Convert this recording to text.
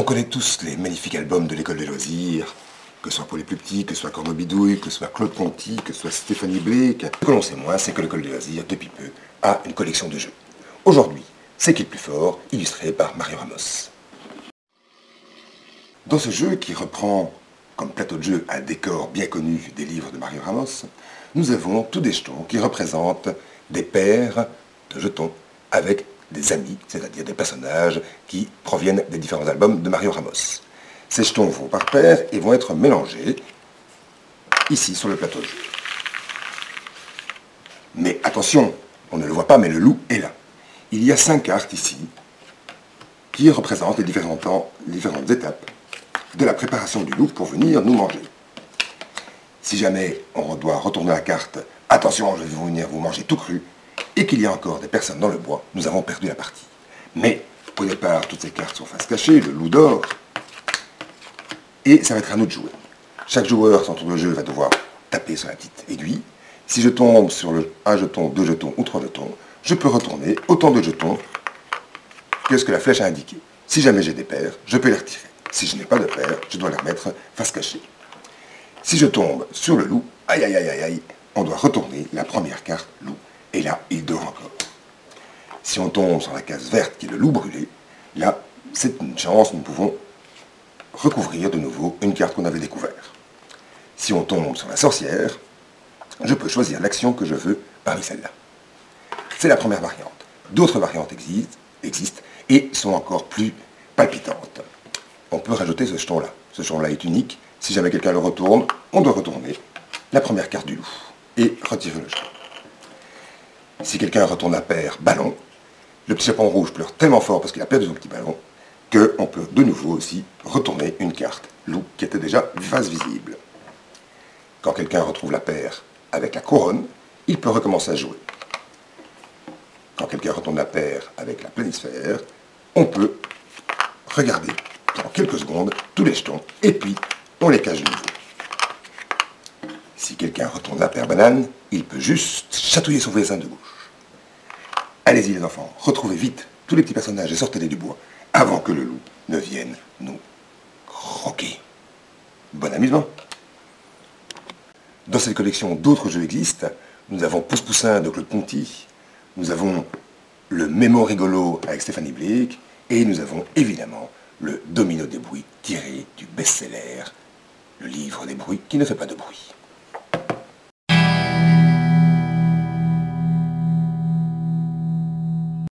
connaît tous les magnifiques albums de l'école des loisirs, que ce soit pour les plus petits, que ce soit Cornobidouille, que ce soit Claude Ponty, que ce soit Stéphanie Blake. Ce que l'on sait moins, c'est que l'école des loisirs, depuis peu, a une collection de jeux. Aujourd'hui, c'est qui le plus fort, illustré par Mario Ramos. Dans ce jeu qui reprend comme plateau de jeu un décor bien connu des livres de Mario Ramos, nous avons tous des jetons qui représentent des paires de jetons avec des amis, c'est-à-dire des personnages qui proviennent des différents albums de Mario Ramos. Ces jetons vont par paire et vont être mélangés ici sur le plateau de jeu. Mais attention, on ne le voit pas, mais le loup est là. Il y a 5 cartes ici qui représentent les différentes étapes de la préparation du loup pour venir nous manger. Si jamais on doit retourner la carte, attention, je vais venir vous manger tout cru, et qu'il y a encore des personnes dans le bois, nous avons perdu la partie. Mais au départ, toutes ces cartes sont face cachée, le loup dort, et ça va être à nous de jouer. Chaque joueur, son tour de jeu, va devoir taper sur la petite aiguille. Si je tombe sur le 1 jeton, 2 jetons ou 3 jetons, je peux retourner autant de jetons que ce que la flèche a indiqué. Si jamais j'ai des paires, je peux les retirer. Si je n'ai pas de paire, je dois les remettre face cachée. Si je tombe sur le loup, aïe aïe aïe aïe aïe, on doit retourner la première carte loup. Et là, il dort encore. Si on tombe sur la case verte qui est le loup brûlé, là, c'est une chance, nous pouvons recouvrir de nouveau une carte qu'on avait découverte. Si on tombe sur la sorcière, je peux choisir l'action que je veux parmi celles-là. C'est la première variante. D'autres variantes existent et sont encore plus palpitantes. On peut rajouter ce jeton-là. Ce jeton-là est unique. Si jamais quelqu'un le retourne, on doit retourner la première carte du loup et retirer le jeton. Si quelqu'un retourne la paire ballon, le petit chaperon rouge pleure tellement fort parce qu'il a perdu son petit ballon qu'on peut de nouveau aussi retourner une carte loup qui était déjà face visible. Quand quelqu'un retrouve la paire avec la couronne, il peut recommencer à jouer. Quand quelqu'un retourne la paire avec la planisphère, on peut regarder pendant quelques secondes tous les jetons et puis on les cache de nouveau. Si quelqu'un retourne la paire banane, il peut juste chatouiller son voisin de gauche. Allez-y les enfants, retrouvez vite tous les petits personnages et sortez-les du bois avant que le loup ne vienne nous croquer. Bon amusement. Dans cette collection, d'autres jeux existent. Nous avons Pousse-Poussin de Claude Ponty, nous avons le Mémo rigolo avec Stéphanie Blake, et nous avons évidemment le Domino des bruits tiré du best-seller, le livre des bruits qui ne fait pas de bruit.